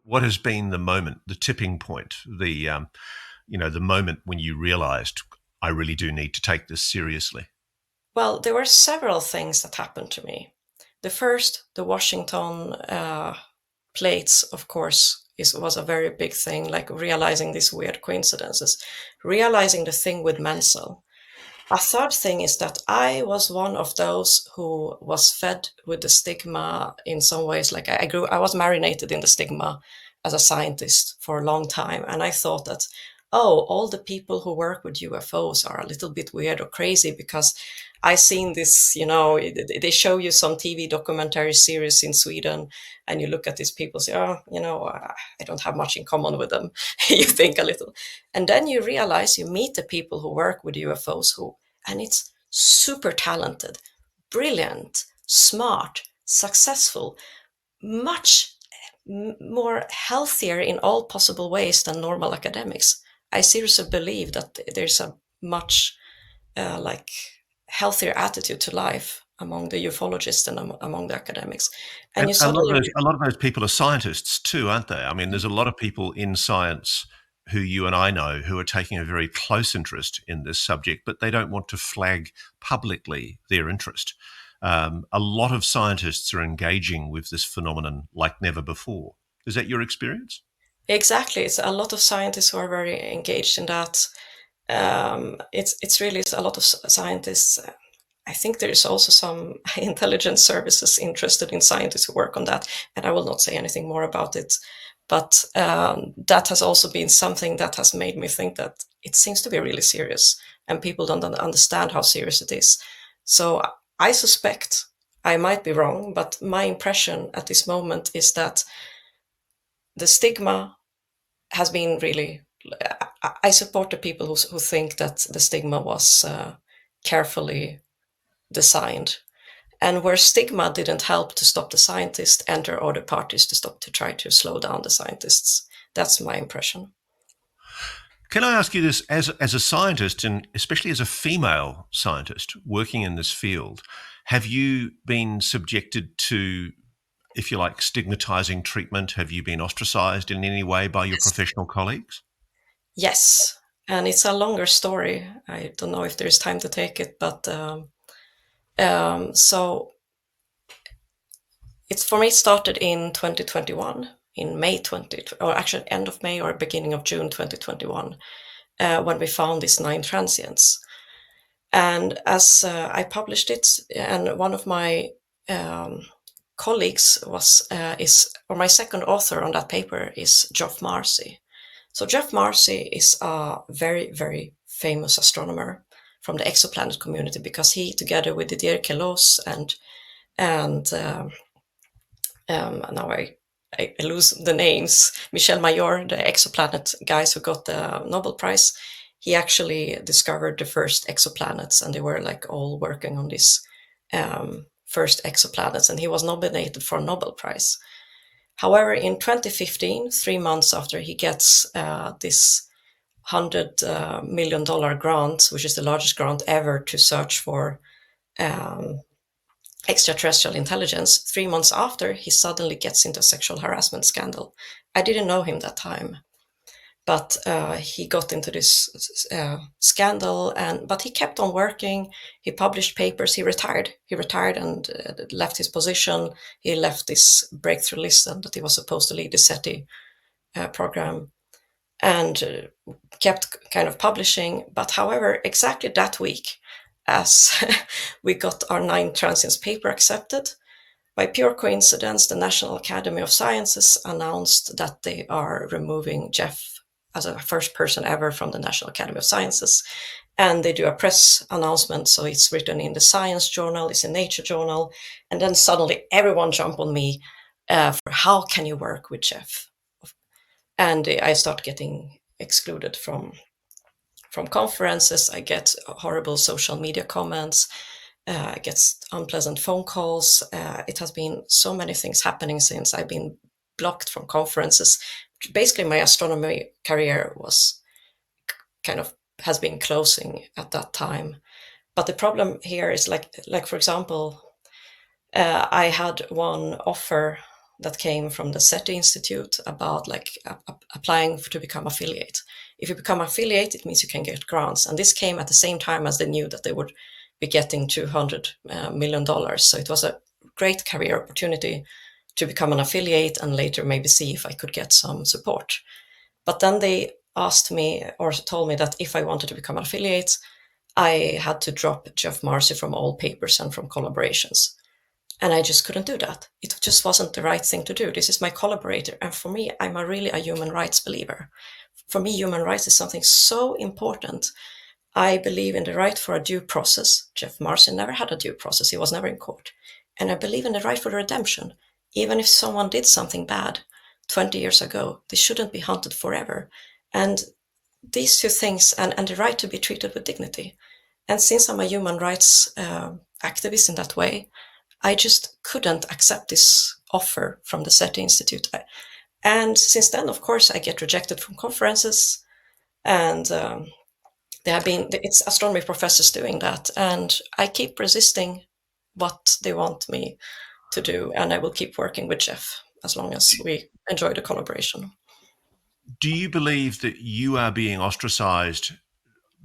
What has been the moment, the tipping point, the moment when you realised I really do need to take this seriously? Well, there were several things that happened to me. The first, the Washington plates, of course, was a very big thing, like realizing these weird coincidences, realizing the thing with Menzel. A third thing is that I was one of those who was fed with the stigma in some ways. Like I was marinated in the stigma as a scientist for a long time. And I thought that, oh, all the people who work with UFOs are a little bit weird or crazy because I seen this, they show you some TV documentary series in Sweden and you look at these people say, oh, I don't have much in common with them. You think a little. And then you realize you meet the people who work with UFOs and it's super talented, brilliant, smart, successful, much more healthier in all possible ways than normal academics. I seriously believe that there's a much like healthier attitude to life among the ufologists than among the academics. And And you a lot of suddenly, those people are scientists too, aren't they? I mean, there's a lot of people in science who you and I know who are taking a very close interest in this subject, but they don't want to flag publicly their interest. A lot of scientists are engaging with this phenomenon like never before. Is that your experience? exactly, it's a lot of scientists who are very engaged in that. It's really a lot of scientists. I think there is also some intelligence services interested in scientists who work on that, and I will not say anything more about it. But that has also been something that has made me think that it seems to be really serious, and people don't understand how serious it is. So I suspect, I might be wrong, but my impression at this moment is that the stigma has been really. I support the people who think that the stigma was carefully designed, and where stigma didn't help to stop the scientists, enter other parties to stop to try to slow down the scientists. That's my impression. Can I ask you this as a scientist, and especially as a female scientist working in this field, have you been subjected to, if you like, stigmatizing treatment? Have you been ostracized in any way by your Yes. professional colleagues? Yes, and it's a longer story. I don't know if there's time to take it, but so it's for me. It started in 2021, in May 20, or actually end of May or beginning of June 2021, when we found these 9 transients. And as I published it, and one of my um, colleagues or my second author on that paper is Geoff Marcy. So Geoff Marcy is a very, very famous astronomer from the exoplanet community because he, together with Didier Queloz and now I lose the names, Michel Mayor, the exoplanet guys who got the Nobel Prize, he actually discovered the first exoplanets, and they were like all working on these first exoplanets, and he was nominated for a Nobel Prize. However, in 2015, 3 months after he gets this $100 million grant, which is the largest grant ever to search for um, extraterrestrial intelligence, 3 months after, he suddenly gets into a sexual harassment scandal. I didn't know him that time, but he got into this scandal, but he kept on working. He published papers. He retired. He retired and left his position. He left this breakthrough list that he was supposed to lead the SETI program, and kept kind of publishing. But however, exactly that week, as we got our 9 transients paper accepted, by pure coincidence, the National Academy of Sciences announced that they are removing Jeff as a first person ever from the National Academy of Sciences. And they do a press announcement, so it's written in the Science Journal, it's in Nature Journal, and then suddenly everyone jumped on me for how can you work with Jeff? And I start getting excluded from conferences. I get horrible social media comments. I get unpleasant phone calls. It has been so many things happening since I've been blocked from conferences. Basically, my astronomy career was kind of has been closing at that time. But the problem here is like for example, I had one offer that came from the SETI Institute about applying to become affiliate. If you become affiliate, it means you can get grants. And this came at the same time as they knew that they would be getting $200 million. So it was a great career opportunity to become an affiliate and later maybe see if I could get some support. But then they asked me or told me that if I wanted to become an affiliate, I had to drop Jeff Marcy from all papers and from collaborations. And I just couldn't do that. It just wasn't the right thing to do. This is my collaborator. And for me, I'm really a human rights believer. For me, human rights is something so important. I believe in the right for a due process. Jeff Marcy never had a due process. He was never in court. And I believe in the right for redemption. Even if someone did something bad 20 years ago, they shouldn't be hunted forever. And these two things, and the right to be treated with dignity. And since I'm a human rights activist in that way, I just couldn't accept this offer from the SETI Institute. And since then, of course, I get rejected from conferences, and it's astronomy professors doing that. And I keep resisting what they want me to do, and I will keep working with Jeff as long as we enjoy the collaboration. Do you believe that you are being ostracized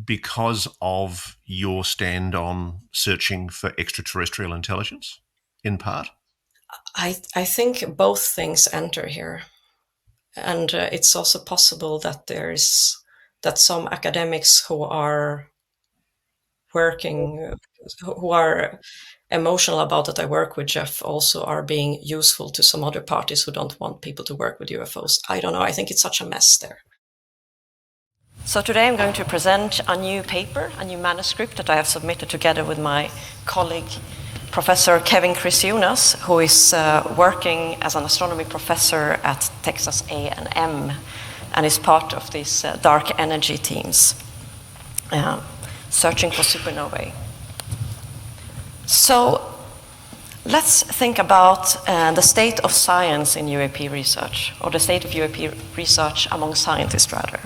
because of your stand on searching for extraterrestrial intelligence, in part? I think both things enter here. And it's also possible that some academics who are working, who are emotional about that I work with Jeff, also are being useful to some other parties who don't want people to work with UFOs. I don't know. I think it's such a mess there. So today I'm going to present a new paper, a new manuscript that I have submitted together with my colleague, Professor Kevin Chrysionas, who is working as an astronomy professor at Texas A&M and is part of these dark energy teams searching for supernovae. So let's think about the state of science in UAP research, or the state of UAP research among scientists, rather.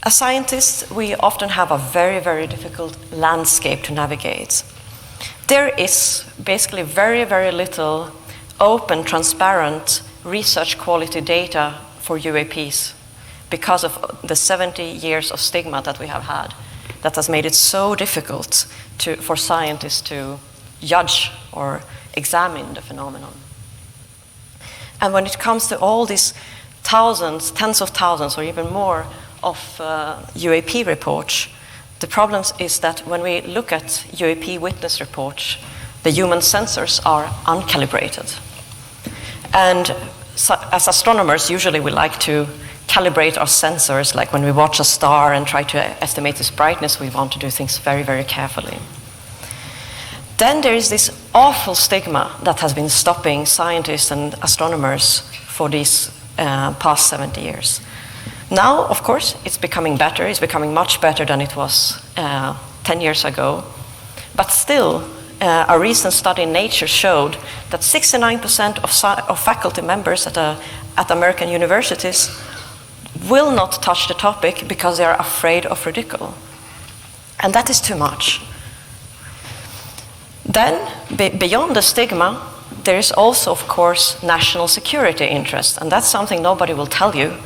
As scientists, we often have a very, very difficult landscape to navigate. There is basically very, very little open, transparent research quality data for UAPs because of the 70 years of stigma that we have had that has made it so difficult for scientists to judge or examine the phenomenon. And when it comes to all these thousands, tens of thousands, or even more of UAP reports, the problem is that when we look at UAP witness reports, the human sensors are uncalibrated. And so, as astronomers, usually we like to calibrate our sensors, like when we watch a star and try to estimate its brightness, we want to do things very, very carefully. Then there is this awful stigma that has been stopping scientists and astronomers for these past 70 years. Now, of course, it's becoming better. It's becoming much better than it was 10 years ago. But still, a recent study in Nature showed that 69% of faculty members at American universities will not touch the topic because they are afraid of ridicule. And that is too much. Then, beyond the stigma, there is also, of course, national security interest. And that's something nobody will tell you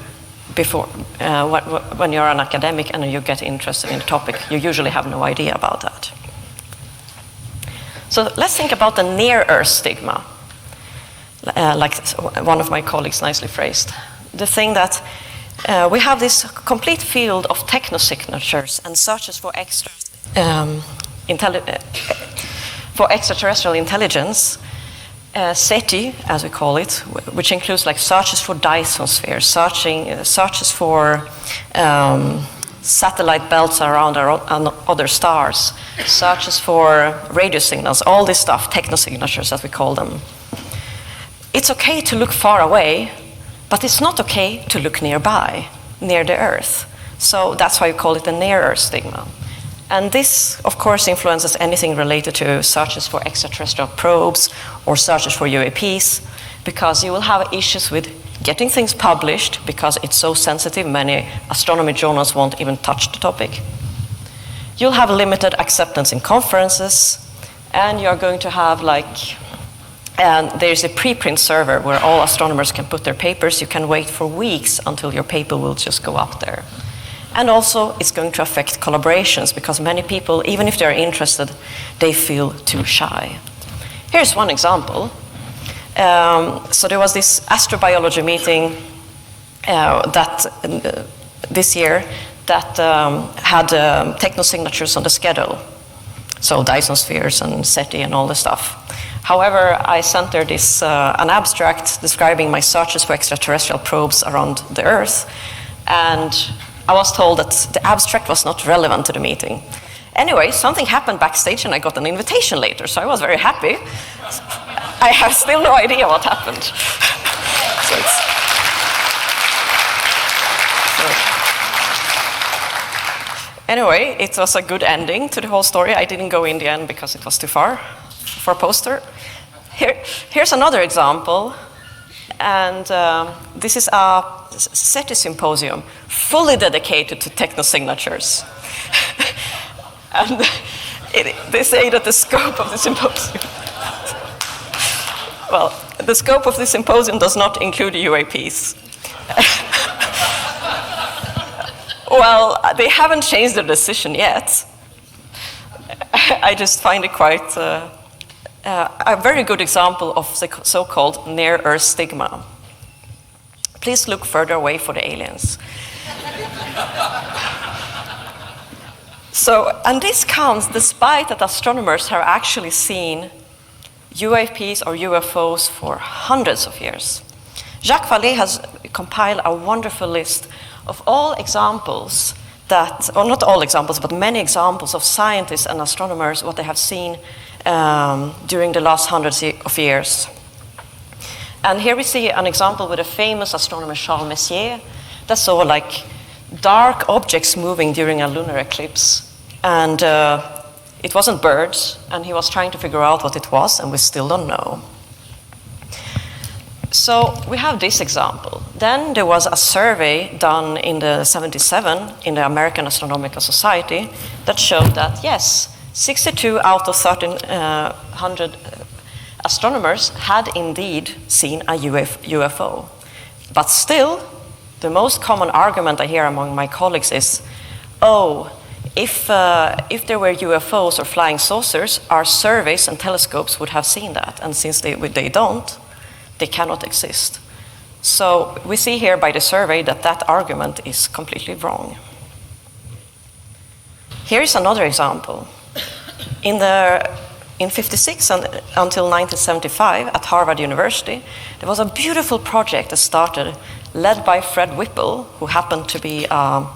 before, when you're an academic and you get interested in the topic. You usually have no idea about that. So let's think about the near-Earth stigma, like one of my colleagues nicely phrased. The thing that we have this complete field of technosignatures and searches for extraterrestrial intelligence, SETI, as we call it, which includes like searches for Dyson spheres, searches for satellite belts around other stars, searches for radio signals, all this stuff, technosignatures as we call them. It's okay to look far away, but it's not okay to look nearby, near the Earth. So that's why we call it the near-Earth stigma. And this, of course, influences anything related to searches for extraterrestrial probes or searches for UAPs, because you will have issues with getting things published because it's so sensitive. Many astronomy journals won't even touch the topic. You'll have limited acceptance in conferences, and you're going to have And there's a preprint server where all astronomers can put their papers. You can wait for weeks until your paper will just go up there. And also, it's going to affect collaborations because many people, even if they're interested, they feel too shy. Here's one example. So there was this astrobiology meeting this year that had technosignatures on the schedule. So Dyson spheres and SETI and all the stuff. However, I sent her an abstract describing my searches for extraterrestrial probes around the Earth, and I was told that the abstract was not relevant to the meeting. Anyway, something happened backstage and I got an invitation later, so I was very happy. I have still no idea what happened. Anyway, it was a good ending to the whole story. I didn't go in the end because it was too far for a poster. Here's another example. And this is a SETI symposium fully dedicated to technosignatures. And they say that the scope of the symposium, well, the scope of the symposium does not include UAPs. Well, they haven't changed their decision yet. I just find it quite a very good example of the so-called near-Earth stigma. Please look further away for the aliens. And this comes despite that astronomers have actually seen UAPs or UFOs for hundreds of years. Jacques Vallée has compiled a wonderful list of all examples that, or not all examples, but many examples of scientists and astronomers, what they have seen during the last hundreds of years. And here we see an example with a famous astronomer, Charles Messier, that saw like dark objects moving during a lunar eclipse. And it wasn't birds, and he was trying to figure out what it was, and we still don't know. So we have this example. Then there was a survey done in the 77 in the American Astronomical Society that showed that, yes, 62 out of 1,300 astronomers had indeed seen a UFO. But still, the most common argument I hear among my colleagues is, oh, if there were UFOs or flying saucers, our surveys and telescopes would have seen that. And since they don't, they cannot exist. So we see here by the survey that that argument is completely wrong. Here is another example. In 1956 until 1975 at Harvard University, there was a beautiful project that started, led by Fred Whipple, who happened to be a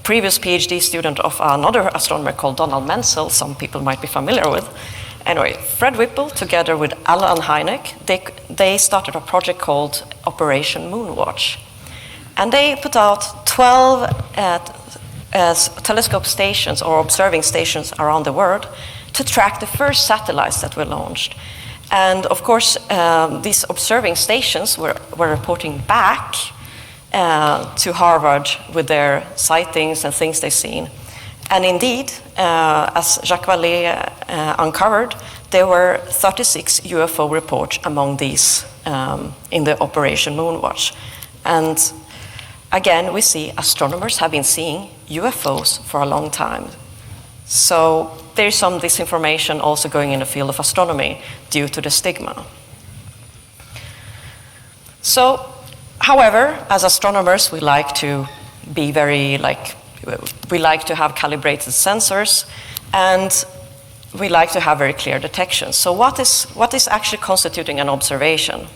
previous PhD student of another astronomer called Donald Menzel, some people might be familiar with. Anyway, Fred Whipple, together with Alan Hynek, they started a project called Operation Moonwatch. And they put out 12 telescope stations or observing stations around the world to track the first satellites that were launched. And of course, these observing stations were reporting back to Harvard with their sightings and things they've seen. And indeed, as Jacques Vallée uncovered, there were 36 UFO reports among these in the Operation Moonwatch. And again, we see astronomers have been seeing UFOs for a long time. So there's some disinformation also going in the field of astronomy due to the stigma. So, however, as astronomers, we like to be we like to have calibrated sensors, and we like to have very clear detection. So what is actually constituting an observation?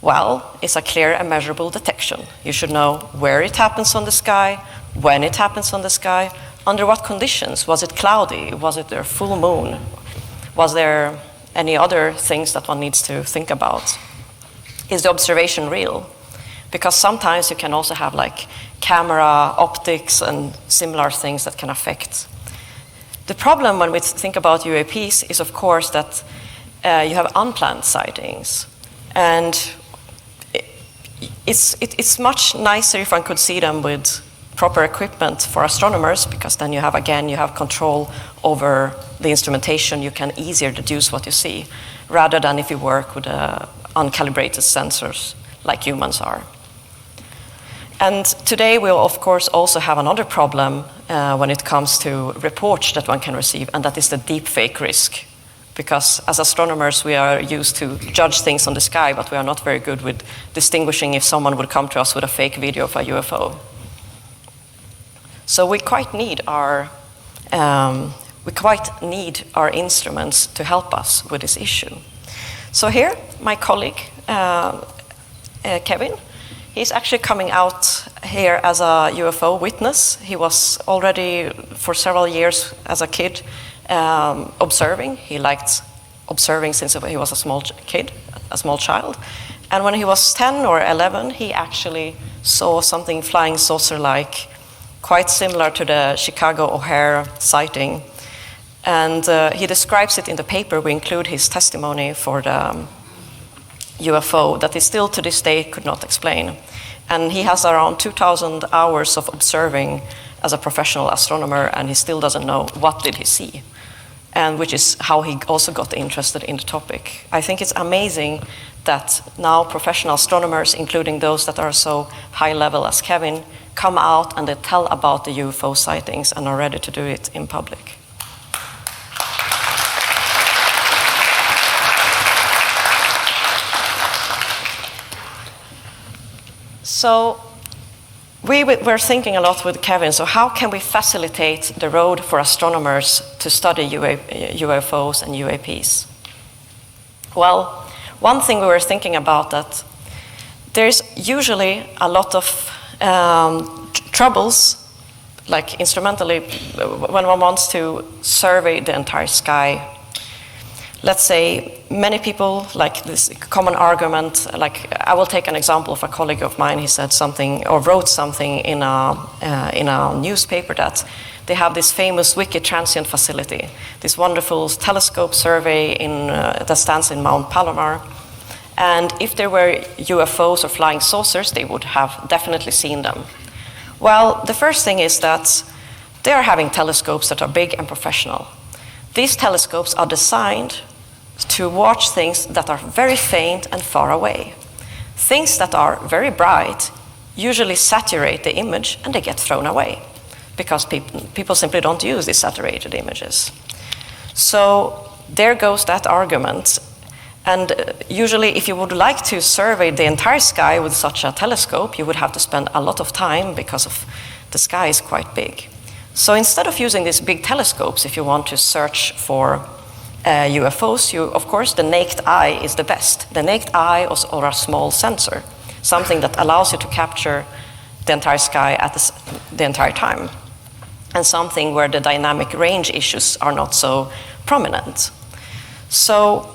Well, it's a clear and measurable detection. You should know where it happens on the sky, when it happens on the sky, under what conditions. Was it cloudy? Was it a full moon? Was there any other things that one needs to think about? Is the observation real? Because sometimes you can also have like camera, optics, and similar things that can affect. The problem when we think about UAPs is, of course, that you have unplanned sightings. And it's much nicer if one could see them with proper equipment for astronomers, because then you have control over the instrumentation. You can easier deduce what you see, rather than if you work with uncalibrated sensors like humans are. And today we'll of course also have another problem when it comes to reports that one can receive, and that is the deepfake risk. Because as astronomers we are used to judge things on the sky, but we are not very good with distinguishing if someone would come to us with a fake video of a UFO. So we quite need our instruments to help us with this issue. So here, my colleague, Kevin, he's actually coming out here as a UFO witness. He was already for several years as a kid observing. He liked observing since he was a small child. And when he was 10 or 11, he actually saw something flying saucer-like, quite similar to the Chicago O'Hare sighting. And he describes it in the paper. We include his testimony for the UFO that he still to this day could not explain. And he has around 2,000 hours of observing as a professional astronomer, and he still doesn't know what did he see, and which is how he also got interested in the topic. I think it's amazing that now professional astronomers, including those that are so high level as Kevin, come out and they tell about the UFO sightings and are ready to do it in public. So we were thinking a lot with Kevin, so how can we facilitate the road for astronomers to study UFOs and UAPs? Well, one thing we were thinking about that there's usually a lot of troubles, like instrumentally, when one wants to survey the entire sky. Let's say many people, like this common argument, like I will take an example of a colleague of mine. He said something or wrote something in a newspaper that they have this famous Wiki Transient facility, this wonderful telescope survey that stands in Mount Palomar. And if there were UFOs or flying saucers, they would have definitely seen them. Well, the first thing is that they are having telescopes that are big and professional. These telescopes are designed to watch things that are very faint and far away. Things that are very bright usually saturate the image and they get thrown away because people simply don't use these saturated images. So there goes that argument. And usually if you would like to survey the entire sky with such a telescope, you would have to spend a lot of time because the sky is quite big. So instead of using these big telescopes, if you want to search for UFOs, of course, the naked eye is the best. The naked eye or a small sensor, something that allows you to capture the entire sky at the entire time, and something where the dynamic range issues are not so prominent. So,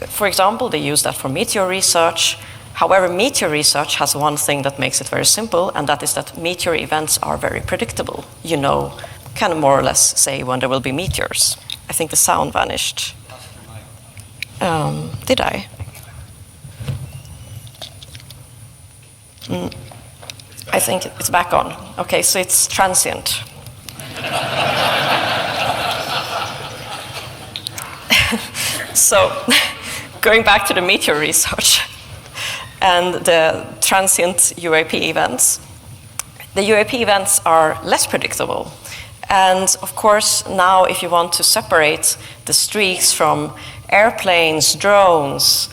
for example, they use that for meteor research. However, meteor research has one thing that makes it very simple, and that is that meteor events are very predictable. You know, kind of more or less say when there will be meteors. I think the sound vanished. Did I? I think it's back on. Okay, so it's transient. So, going back to the meteor research and the transient UAP events, the UAP events are less predictable. And of course, now if you want to separate the streaks from airplanes, drones,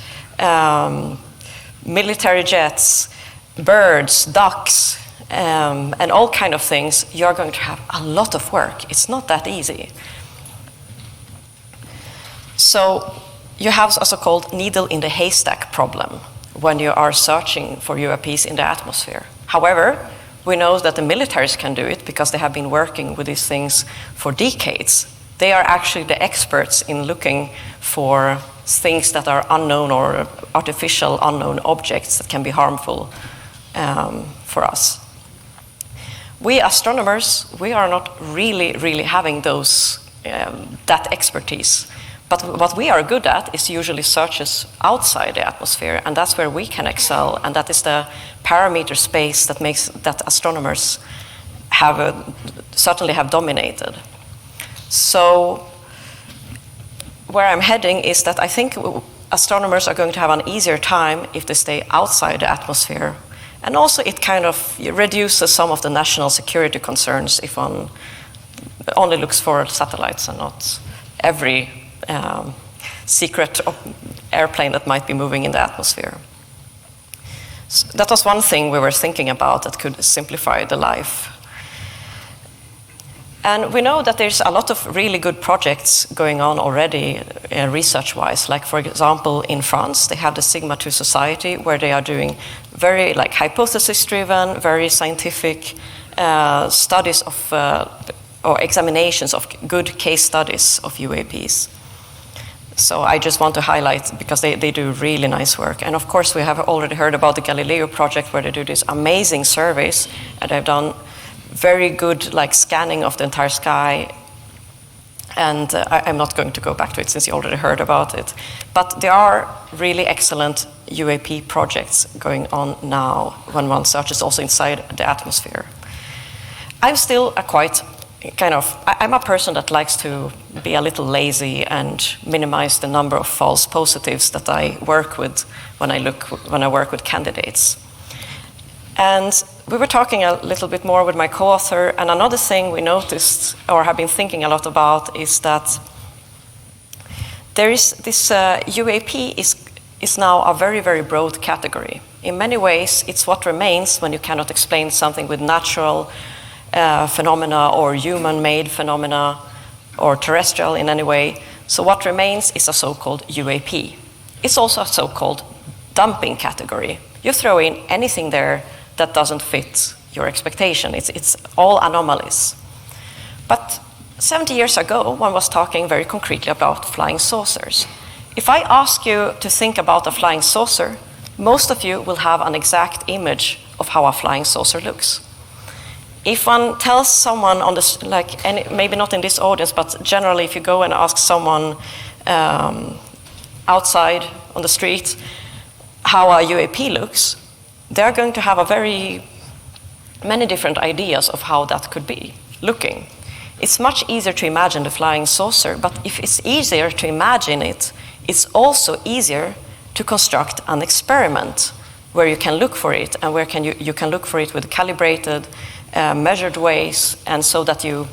military jets, birds, ducks, and all kind of things, you're going to have a lot of work. It's not that easy. So you have a so-called needle in the haystack problem when you are searching for UAPs in the atmosphere. However, we know that the militaries can do it because they have been working with these things for decades. They are actually the experts in looking for things that are unknown or artificial unknown objects that can be harmful for us. We astronomers, we are not really having that expertise. But what we are good at is usually searches outside the atmosphere, and that's where we can excel, and that is the parameter space that makes that astronomers certainly have dominated. So where I'm heading is that I think astronomers are going to have an easier time if they stay outside the atmosphere. And also it kind of reduces some of the national security concerns if one only looks for satellites and not every secret airplane that might be moving in the atmosphere. So that was one thing we were thinking about that could simplify the life. And we know that there's a lot of really good projects going on already research-wise. Like, for example, in France, they have the Stigma Society, where they are doing very hypothesis-driven, very scientific studies of, or examinations of good case studies of UAPs. So I just want to highlight, because they do really nice work. And of course, we have already heard about the Galileo project, where they do these amazing surveys, and they've done very good scanning of the entire sky. And I'm not going to go back to it since you already heard about it. But there are really excellent UAP projects going on now when one searches also inside the atmosphere. I'm still I'm a person that likes to be a little lazy and minimize the number of false positives that I work with when I work with candidates. And we were talking a little bit more with my co-author, and another thing we noticed or have been thinking a lot about is that there is this UAP is now a very, very broad category. In many ways, it's what remains when you cannot explain something with natural phenomena or human-made phenomena or terrestrial in any way. So what remains is a so-called UAP. It's also a so-called dumping category. You throw in anything there that doesn't fit your expectation. It's all anomalies. But 70 years ago, one was talking very concretely about flying saucers. If I ask you to think about a flying saucer, most of you will have an exact image of how a flying saucer looks. If one tells someone on this, maybe not in this audience, but generally if you go and ask someone outside on the street how a UAP looks, they're going to have many different ideas of how that could be looking. It's much easier to imagine the flying saucer, but if it's easier to imagine it, it's also easier to construct an experiment where you can look for it, and where you can look for it with calibrated, measured ways, and so that you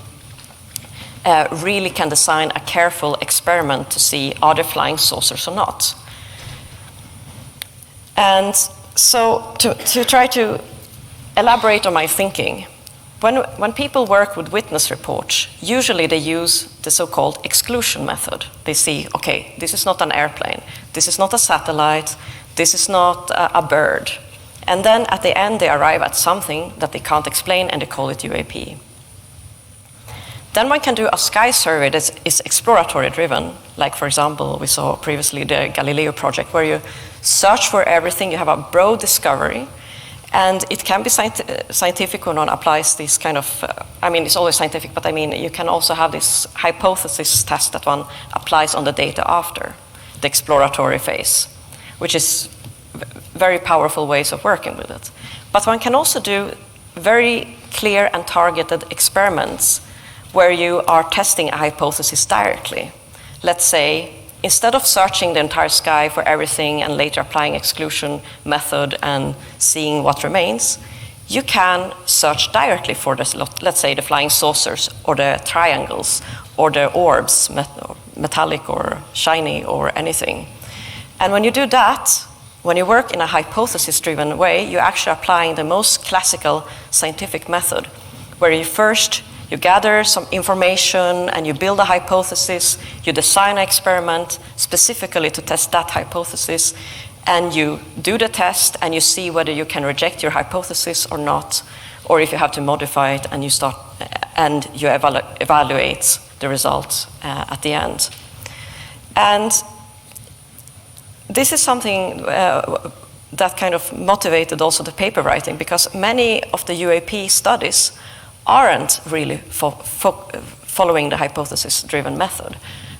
really can design a careful experiment to see are there flying saucers or not. And so to try to elaborate on my thinking, when people work with witness reports, usually they use the so-called exclusion method. They see, okay, this is not an airplane, this is not a satellite, this is not a bird. And then at the end, they arrive at something that they can't explain, and they call it UAP. Then one can do a sky survey that is exploratory driven, like, for example, we saw previously the Galileo project, where you search for everything, you have a broad discovery, and it can be scientific when one applies this kind of, it's always scientific, but you can also have this hypothesis test that one applies on the data after the exploratory phase, which is very powerful ways of working with it. But one can also do very clear and targeted experiments where you are testing a hypothesis directly. Let's say, instead of searching the entire sky for everything and later applying exclusion method and seeing what remains, you can search directly for this, let's say, the flying saucers or the triangles or the orbs, metallic or shiny or anything. And when you do that, when you work in a hypothesis-driven way, you're actually applying the most classical scientific method, where you gather some information and you build a hypothesis, you design an experiment specifically to test that hypothesis, and you do the test and you see whether you can reject your hypothesis or not, or if you have to modify it, and you evaluate the results at the end. And this is something that kind of motivated also the paper writing, because many of the UAP studies aren't really following the hypothesis-driven method.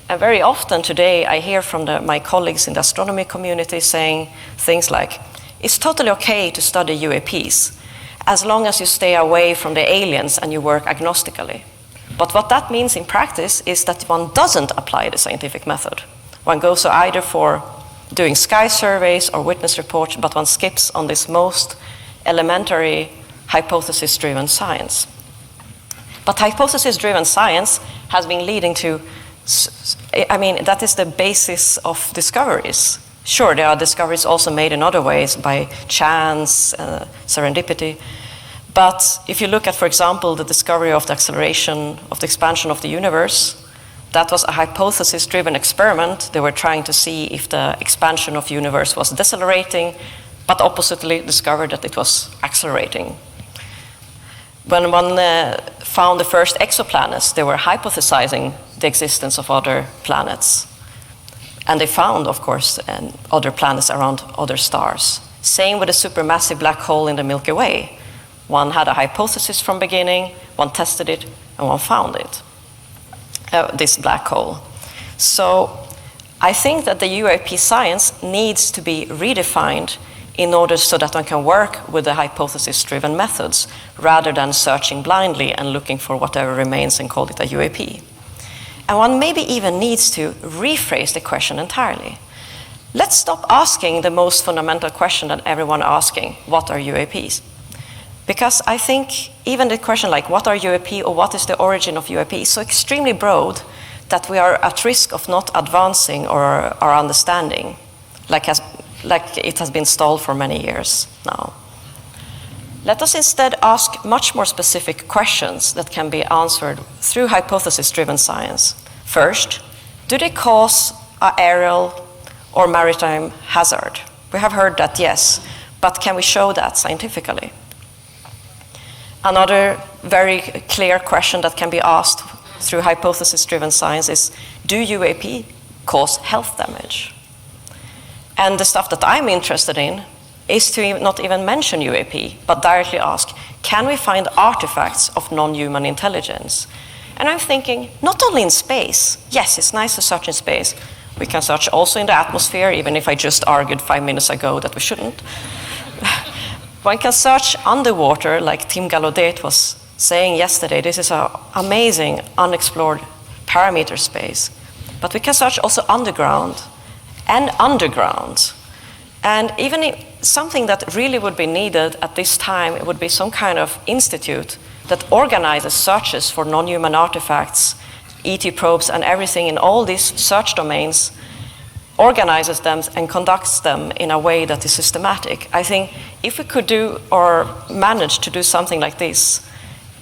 And very often today I hear from my colleagues in the astronomy community saying things like, it's totally okay to study UAPs as long as you stay away from the aliens and you work agnostically. But what that means in practice is that one doesn't apply the scientific method. One goes either for doing sky surveys or witness reports, but one skips on this most elementary hypothesis-driven science. But hypothesis-driven science has been leading to, I mean, that is the basis of discoveries. Sure, there are discoveries also made in other ways by chance, serendipity. But if you look at, for example, the discovery of the acceleration of the expansion of the universe, that was a hypothesis-driven experiment. They were trying to see if the expansion of the universe was decelerating, but oppositely discovered that it was accelerating. When one found the first exoplanets, they were hypothesizing the existence of other planets. And they found, of course, other planets around other stars. Same with a supermassive black hole in the Milky Way. One had a hypothesis from beginning, one tested it, and one found it, this black hole. So I think that the UAP science needs to be redefined in order so that one can work with the hypothesis-driven methods rather than searching blindly and looking for whatever remains and call it a UAP. And one maybe even needs to rephrase the question entirely. Let's stop asking the most fundamental question that everyone is asking, what are UAPs? Because I think even the question like, what are UAP or what is the origin of UAP is so extremely broad that we are at risk of not advancing our understanding, like it has been stalled for many years now. Let us instead ask much more specific questions that can be answered through hypothesis-driven science. First, do they cause an aerial or maritime hazard? We have heard that yes, but can we show that scientifically? Another very clear question that can be asked through hypothesis-driven science is, do UAP cause health damage? And the stuff that I'm interested in is to not even mention UAP, but directly ask, can we find artifacts of non-human intelligence? And I'm thinking, not only in space. Yes, it's nice to search in space. We can search also in the atmosphere, even if I just argued 5 minutes ago that we shouldn't. One can search underwater, like Tim Gallaudet was saying yesterday. This is an amazing, unexplored parameter space. But we can search also underground and underground. And even if something that really would be needed at this time, it would be some kind of institute that organizes searches for non-human artifacts, ET probes, and everything in all these search domains, organizes them and conducts them in a way that is systematic. I think if we could do or manage to do something like this,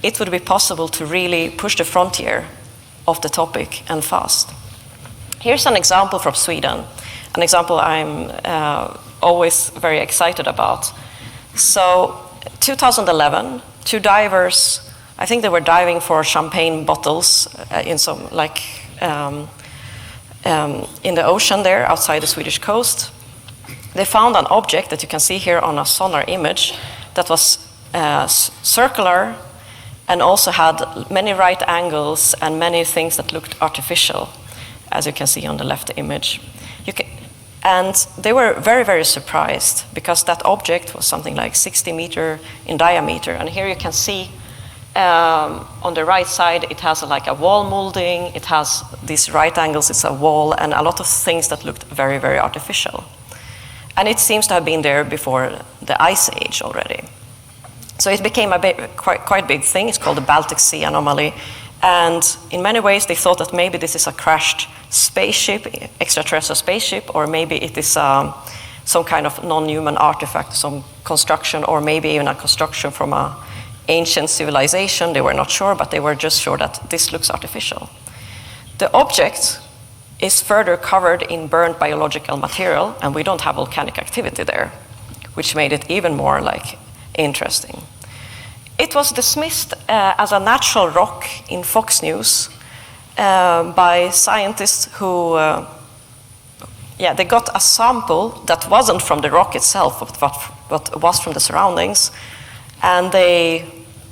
it would be possible to really push the frontier of the topic and fast. Here's an example from Sweden, an example I'm always very excited about. So 2011, 2 divers, I think they were diving for champagne bottles in some in the ocean there outside the Swedish coast. They found an object that you can see here on a sonar image that was circular and also had many right angles and many things that looked artificial, as you can see on the left image. And they were very, very surprised because that object was something like 60 meters in diameter. And here you can see on the right side, it has like a wall molding, it has these right angles, it's a wall, and a lot of things that looked very, very artificial. And it seems to have been there before the Ice Age already. So it became a quite big thing. It's called the Baltic Sea anomaly. And in many ways, they thought that maybe this is a crashed spaceship, extraterrestrial spaceship, or maybe it is some kind of non-human artifact, some construction, or maybe even a construction from an ancient civilization. They were not sure, but they were just sure that this looks artificial. The object is further covered in burnt biological material, and we don't have volcanic activity there, which made it even more interesting. It was dismissed as a natural rock in Fox News by scientists who, they got a sample that wasn't from the rock itself, but was from the surroundings, and they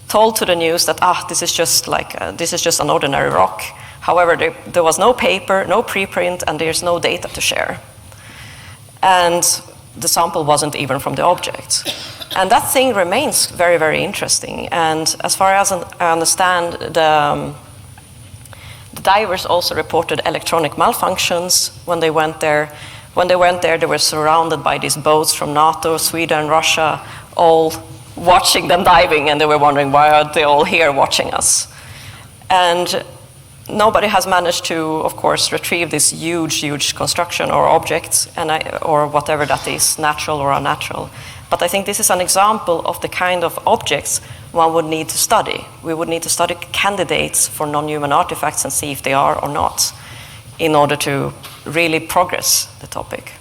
told to the news that this is just an ordinary rock. However, there was no paper, no preprint, and there's no data to share. And the sample wasn't even from the object. And that thing remains very, very interesting. And as far as I understand, the divers also reported electronic malfunctions when they went there. When they went there, they were surrounded by these boats from NATO, Sweden, Russia, all watching them diving, and they were wondering, why are they all here watching us? And nobody has managed to, of course, retrieve this huge construction or object, or whatever that is, natural or unnatural. But I think this is an example of the kind of objects one would need to study. We would need to study candidates for non-human artifacts and see if they are or not, in order to really progress the topic.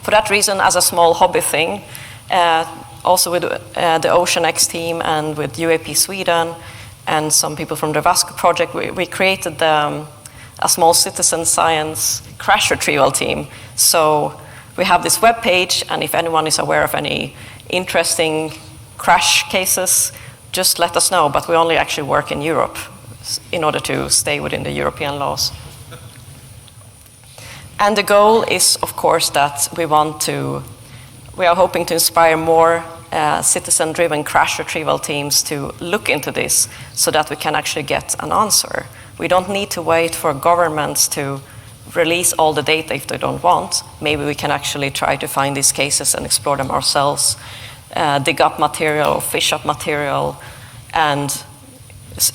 For that reason, as a small hobby thing, also with the OceanX team and with UAP Sweden and some people from the Vasco project, we created a small citizen science crash retrieval team. So we have this web page, and if anyone is aware of any interesting crash cases, just let us know. But we only actually work in Europe in order to stay within the European laws. And the goal is, of course, that we are hoping to inspire more citizen-driven crash retrieval teams to look into this so that we can actually get an answer. We don't need to wait for governments to release all the data if they don't want. Maybe we can actually try to find these cases and explore them ourselves, dig up material, fish up material, and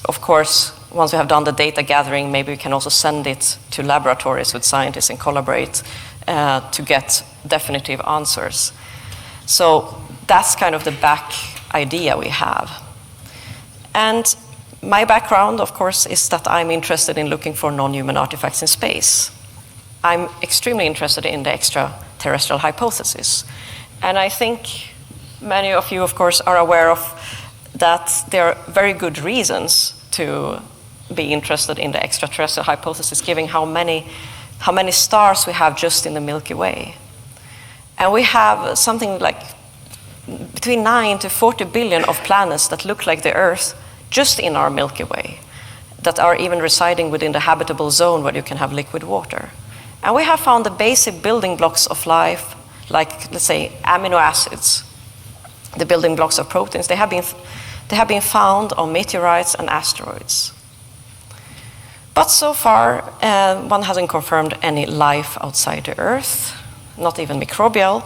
of course, once we have done the data gathering, maybe we can also send it to laboratories with scientists and collaborate to get definitive answers. So that's kind of the back idea we have. And my background, of course, is that I'm interested in looking for non-human artifacts in space. I'm extremely interested in the extraterrestrial hypothesis. And I think many of you, of course, are aware of that there are very good reasons to be interested in the extraterrestrial hypothesis, given how many stars we have just in the Milky Way. And we have something like between 9 to 40 billion of planets that look like the Earth just in our Milky Way, that are even residing within the habitable zone where you can have liquid water. And we have found the basic building blocks of life, like, let's say, amino acids, the building blocks of proteins. They have been found on meteorites and asteroids. But so far, one hasn't confirmed any life outside the Earth, not even microbial,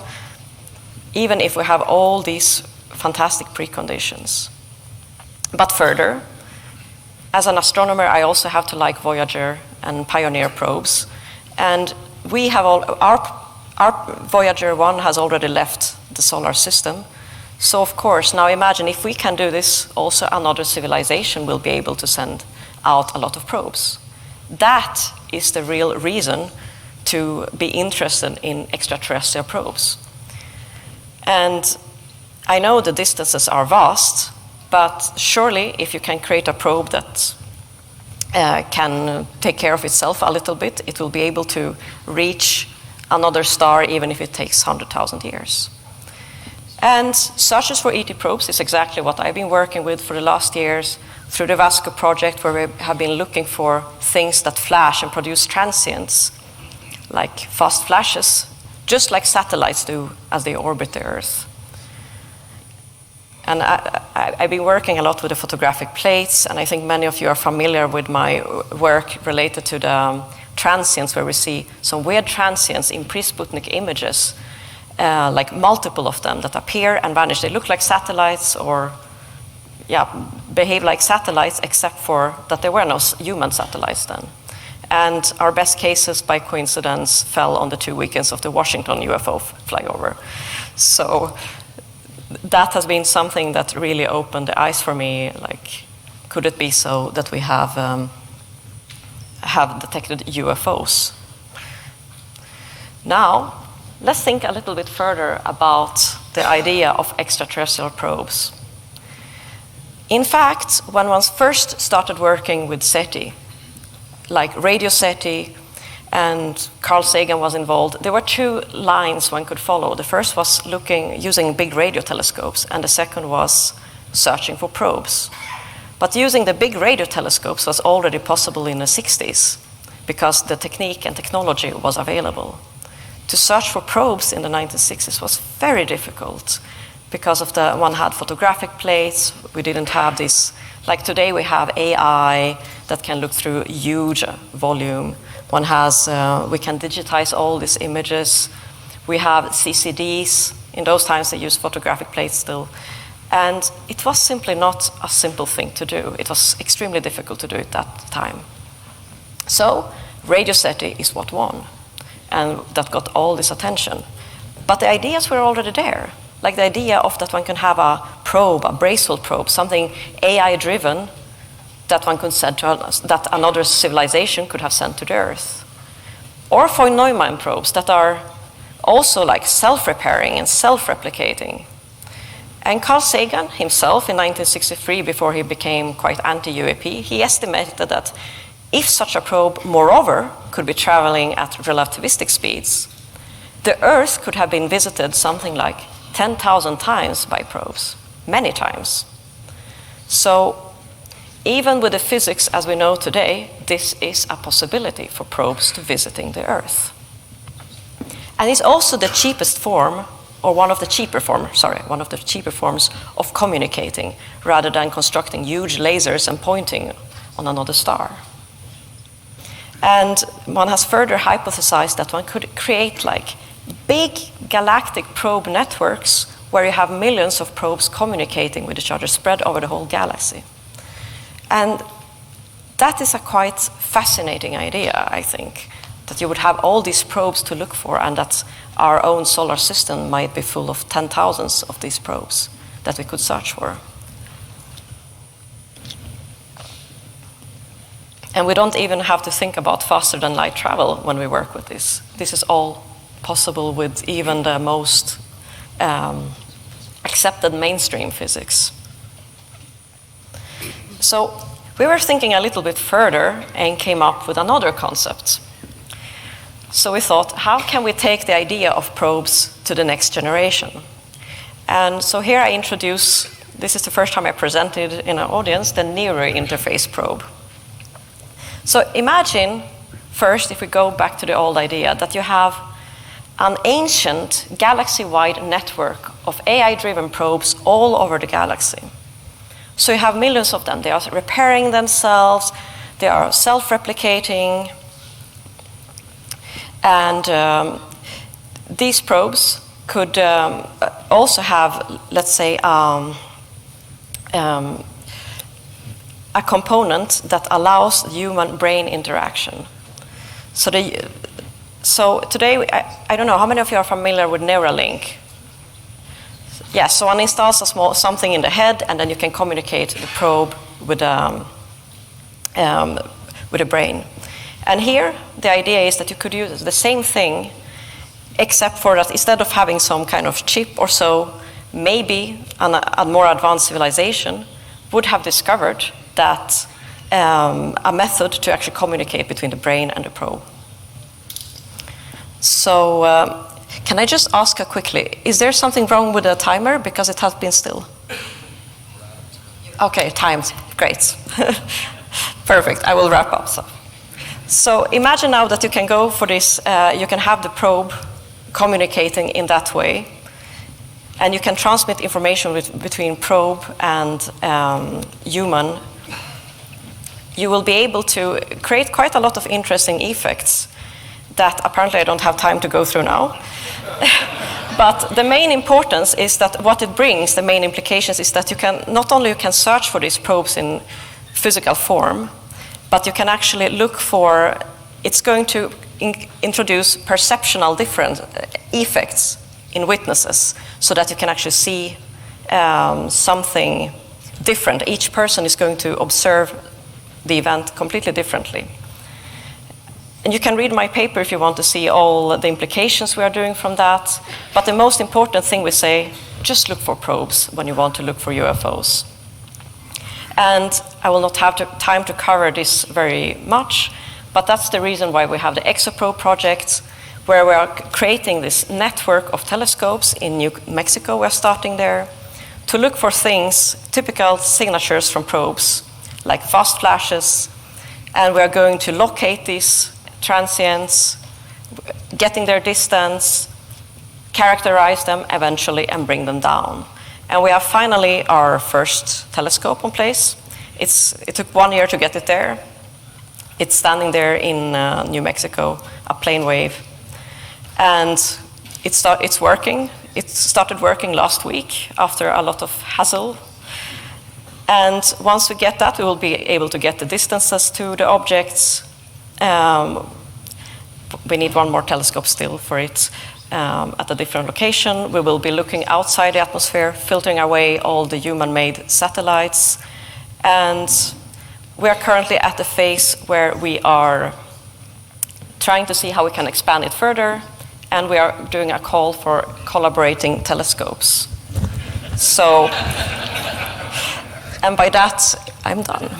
even if we have all these fantastic preconditions. But further, as an astronomer, I also have to like Voyager and Pioneer probes. And we have our Voyager 1 has already left the solar system. So of course, now imagine if we can do this, also another civilization will be able to send out a lot of probes. That is the real reason to be interested in extraterrestrial probes. And I know the distances are vast, but surely if you can create a probe that can take care of itself a little bit, it will be able to reach another star even if it takes 100,000 years. And searches for ET probes is exactly what I've been working with for the last years through the Vasco project, where we have been looking for things that flash and produce transients, like fast flashes, just like satellites do as they orbit the Earth. And I've been working a lot with the photographic plates, and I think many of you are familiar with my work related to the transients, where we see some weird transients in pre-Sputnik images, like multiple of them that appear and vanish. They look like satellites, or behave like satellites, except for that there were no human satellites then. And our best cases, by coincidence, fell on the 2 weekends of the Washington UFO flyover. So that has been something that really opened the eyes for me. Like, could it be so that we have detected UFOs? Now, let's think a little bit further about the idea of extraterrestrial probes. In fact, when one first started working with SETI, like Radio SETI, and Carl Sagan was involved, there were two lines one could follow. The first was using big radio telescopes, and the second was searching for probes. But using the big radio telescopes was already possible in the 60s, because the technique and technology was available. To search for probes in the 1960s was very difficult, because of one had photographic plates. We didn't have this, like today we have AI that can look through huge volume, We can digitize all these images. We have CCDs. In those times, they used photographic plates still. And it was simply not a simple thing to do. It was extremely difficult to do at that time. So radio SETI is what won, and that got all this attention. But the ideas were already there, like the idea of that one can have a probe, a Bracewell probe, something AI-driven that one could send to that another civilization could have sent to the Earth. Or von Neumann probes that are also like self-repairing and self-replicating. And Carl Sagan himself, in 1963, before he became quite anti-UAP, he estimated that if such a probe, moreover, could be traveling at relativistic speeds, the Earth could have been visited something like 10,000 times by probes, many times. So even with the physics as we know today, this is a possibility for probes to visiting the Earth. And it's also the cheapest form, or one of the cheaper forms of communicating, rather than constructing huge lasers and pointing on another star. And one has further hypothesized that one could create like big galactic probe networks where you have millions of probes communicating with each other spread over the whole galaxy. And that is a quite fascinating idea, I think, that you would have all these probes to look for, and that our own solar system might be full of 10,000s of these probes that we could search for. And we don't even have to think about faster than light travel when we work with this. This is all possible with even the most accepted mainstream physics. So we were thinking a little bit further and came up with another concept. So we thought, how can we take the idea of probes to the next generation? And so here I introduce, this is the first time I presented in an audience, the NeuroInterface probe. So imagine, first, if we go back to the old idea, that you have an ancient galaxy-wide network of AI-driven probes all over the galaxy. So you have millions of them. They are repairing themselves, they are self-replicating, and these probes could also have, let's say, a component that allows human-brain interaction. So today, I don't know, how many of you are familiar with Neuralink? Yes, so one installs something in the head, and then you can communicate the probe with the brain. And here, the idea is that you could use the same thing, except for that instead of having some kind of chip or so, maybe a more advanced civilization would have discovered that a method to actually communicate between the brain and the probe. So can I just ask quickly, is there something wrong with the timer because it has been still? Okay, timed, great. Perfect, I will wrap up. So imagine now that you can go for this, you can have the probe communicating in that way, and you can transmit information between probe and human. You will be able to create quite a lot of interesting effects that apparently I don't have time to go through now. But the main importance is that what it brings, the main implications is that you can, not only you can search for these probes in physical form, but you can actually look for, it's going to introduce perceptual different effects in witnesses so that you can actually see something different. Each person is going to observe the event completely differently. And you can read my paper if you want to see all the implications we are doing from that. But the most important thing we say, just look for probes when you want to look for UFOs. And I will not have time to cover this very much, but that's the reason why we have the ExoProbe project, where we are creating this network of telescopes in New Mexico. We're starting there to look for things, typical signatures from probes, like fast flashes, and we're going to locate these transients, getting their distance, characterize them eventually, and bring them down. And we have finally our first telescope in place. It took 1 year to get it there. It's standing there in New Mexico, a plane wave. And it's working. It started working last week after a lot of hassle. And once we get that, we will be able to get the distances to the objects. We need one more telescope still for it at a different location. We will be looking outside the atmosphere, filtering away all the human-made satellites. And we are currently at the phase where we are trying to see how we can expand it further, and we are doing a call for collaborating telescopes. So, and by that, I'm done.